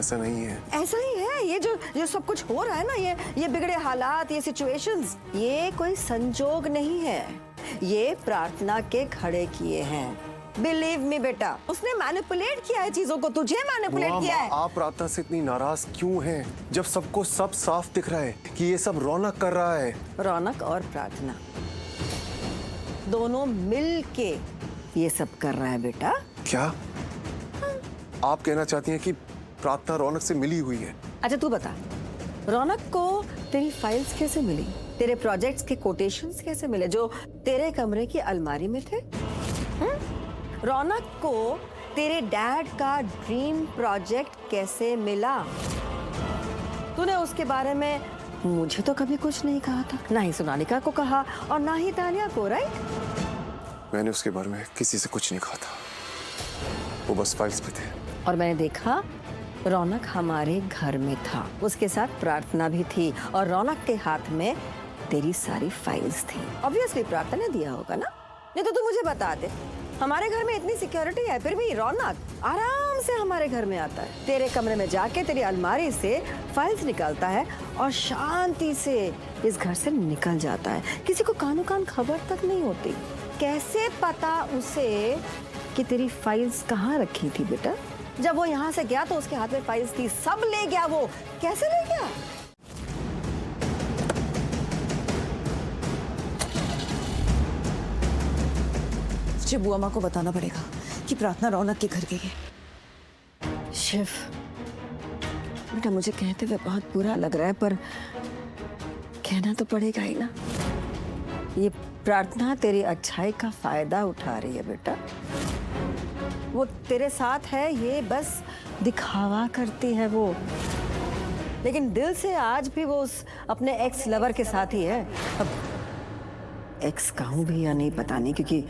ऐसा नहीं है। ऐसा ही है। ये जो सब कुछ हो रहा है ना, ये बिगड़े हालात, ये सिचुएशंस, ये कोई संजोग नहीं है। ये प्रार्थना के खड़े किए हैं। बिलीव मी बेटा, उसने मैनिपुलेट किया है चीजों को, तुझे मैनिपुलेट किया है। आप प्रार्थना से इतनी नाराज क्यों हैं जब सबको सब साफ दिख रहा है कि ये सब रौनक कर रहा है? रौनक और प्रार्थना दोनों मिल के ये सब कर रहा है बेटा। क्या आप कहना चाहती हैं कि प्रार्थना रौनक से मिली हुई है? अच्छा तू बता, रौनक को तेरी फाइल्स कैसे मिली? तेरे प्रोजेक्ट्स के कोटेशंस कैसे मिले जो तेरे कमरे की अलमारी में थे? रौनक को तेरे डैड का ड्रीम प्रोजेक्ट कैसे मिला? तूने उसके बारे में मुझे तो कभी कुछ नहीं कहा था, ना ही सोनालिका को कहा और ना ही तानिया को, राइट? मैंने उसके बारे में किसी से कुछ नहीं कहा था, वो बस फाइल्स पे थे। और मैंने देखा रौनक हमारे घर में था, उसके साथ प्रार्थना भी थी और रौनक के हाथ में तेरी सारी फाइल्स थी। ऑब्वियसली प्रार्थना ने दिया होगा ना, नहीं तो तू मुझे बता दे। हमारे घर में इतनी सिक्योरिटी है, फिर भी रौनक आराम से हमारे घर में आता है, तेरे कमरे में जाके तेरी अलमारी से फाइल्स निकालता है और शांति से इस घर से निकल जाता है। किसी को कानो कान खबर तक नहीं होती। कैसे पता उसे कि तेरी फाइल्स कहाँ रखी थी बेटा? जब वो यहाँ से गया तो उसके हाथ में फाइल्स थी, सब ले गया वो। कैसे ले गया? मुझे बुआ माँ को बताना पड़ेगा कि प्रार्थना रौनक के घर गई है। शिव बेटा, मुझे कहते हुए बहुत बुरा लग रहा है पर कहना तो पड़ेगा ही ना। ये प्रार्थना तेरी अच्छाई का फायदा उठा रही है बेटा। वो तेरे साथ है, ये बस दिखावा करती है वो, लेकिन दिल से आज भी वो उस अपने एक्स लवर के साथ ही है। अब एक्स कहूँ भी या नहीं पता नहीं, क्योंकि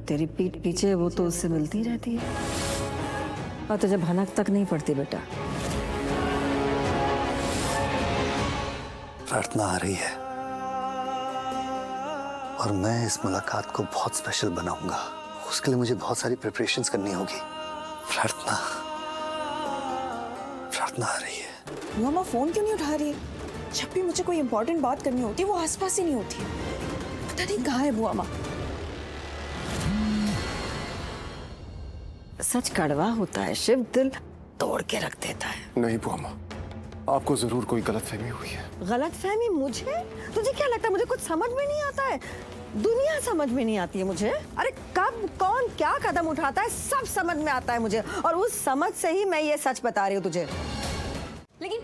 तेरी पीठ पीछे वो तो उससे मिलती रहती है और तुझे भनक तक नहीं पड़ती बेटा। प्रार्थना आ रही है और मैं इस मुलाकात को बहुत स्पेशल बनाऊंगा। उसके लिए मुझे बहुत सारी प्रिपरेशंस करनी होगी। प्रार्थना आ रही है। बुआ माँ फोन क्यों नहीं उठा रही है? जब भी मुझे कोई इंपॉर्टेंट बात करनी होती है वो आसपास ही नहीं होती। पता नहीं कहाँ है बुआ माँ। सच कड़वा होता है शिव, दिल तोड़ के रख देता है। नहीं बुआ माँ, आपको जरूर कोई गलतफहमी हुई है। गलतफहमी मुझे? तुझे क्या लगता है मुझे कुछ समझ में नहीं आता है? दुनिया समझ में नहीं आती है मुझे। अरे कब कौन क्या कदम उठाता है सब समझ में आता है मुझे, और उस समझ से ही मैं ये सच बता रही हूँ तुझे। लेकिन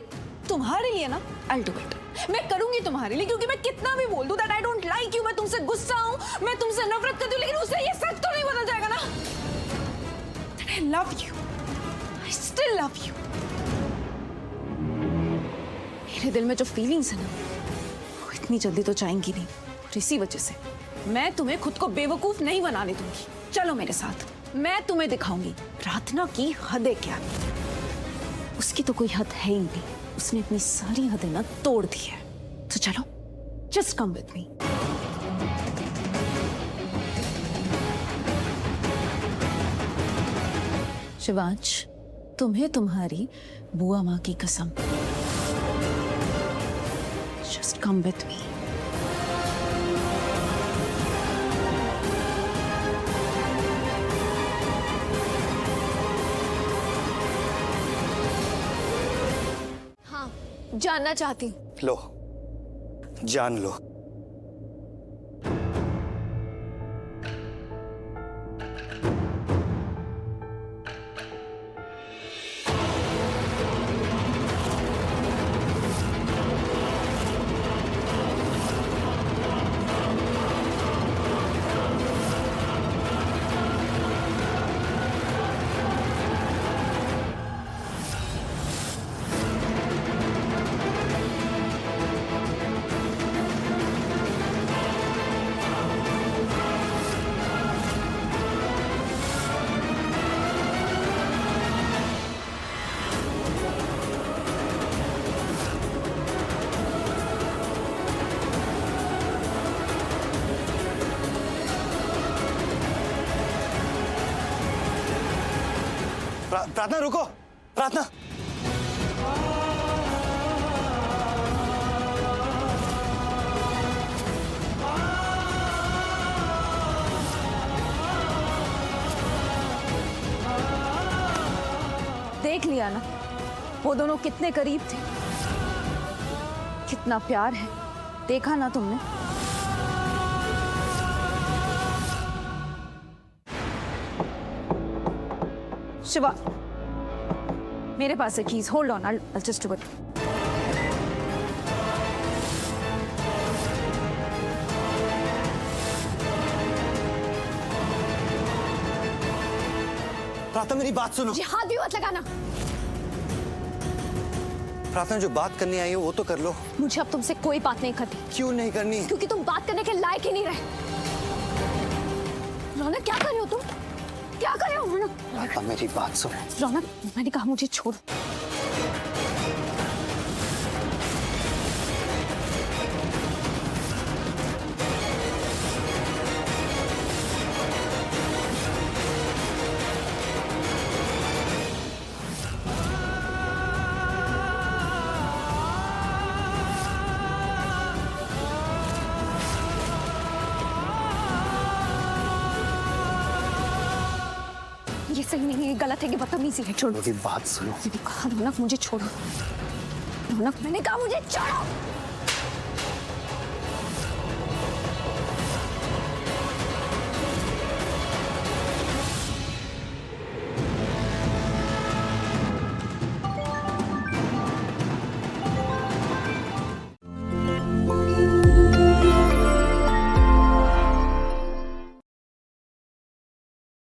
तुम्हारे लिए ना I'll do it। मैं करूंगी तुम्हारे लिए, क्योंकि मैं कितना भी बोल दूं that I don't like you, मैं तुमसे गुस्सा हूँ, मैं तुमसे नफरत करती हूँ, लेकिन उससे ये सच तो नहीं बदल जाएगा ना that I love you, I still love you। मेरे दिल में जो फीलिंग्स है ना वो इतनी जल्दी तो जाएंगी नहीं, और इसी वजह से मैं तुम्हें खुद को बेवकूफ नहीं बनाने दूंगी। चलो मेरे साथ, मैं तुम्हें दिखाऊंगी प्रार्थना की हदें क्या। उसकी तो कोई हद है ही नहीं, उसने अपनी सारी हदें ना तोड़ दी है। तो चलो, just come with me. Shivansh, तुम्हें तुम्हारी बुआ माँ की कसम, जस्ट कम विद मी। जानना चाहती हूँ। लो, जान लो। प्रार्थना रुको, प्रार्थना। देख लिया ना, वो दोनों कितने करीब थे, कितना प्यार है, देखा ना तुमने? शिवा, मेरे पास है keys, hold on, I'll just do it. प्रार्थना मेरी बात सुनो। मुझे हाथ भी मत लगाना। प्रार्थना जो बात करनी आई है वो तो कर लो। मुझे अब तुमसे कोई बात नहीं करनी। क्यों नहीं करनी? क्योंकि तुम बात करने के लायक ही नहीं रहे। रौनक क्या कर रहे हो तुम? क्या कर रहे हो रौनक? प्रार्थना मेरी बात सुनो। रौनक, मैंने कहा मुझे छोड़। ये सही नहीं है, ये गलत है, ये बदतमीजी है। छोड़ो। मेरी बात सुनो। मैंने कहा रौनक मुझे छोड़ो। रौनक, मैंने कहा मुझे छोड़ो।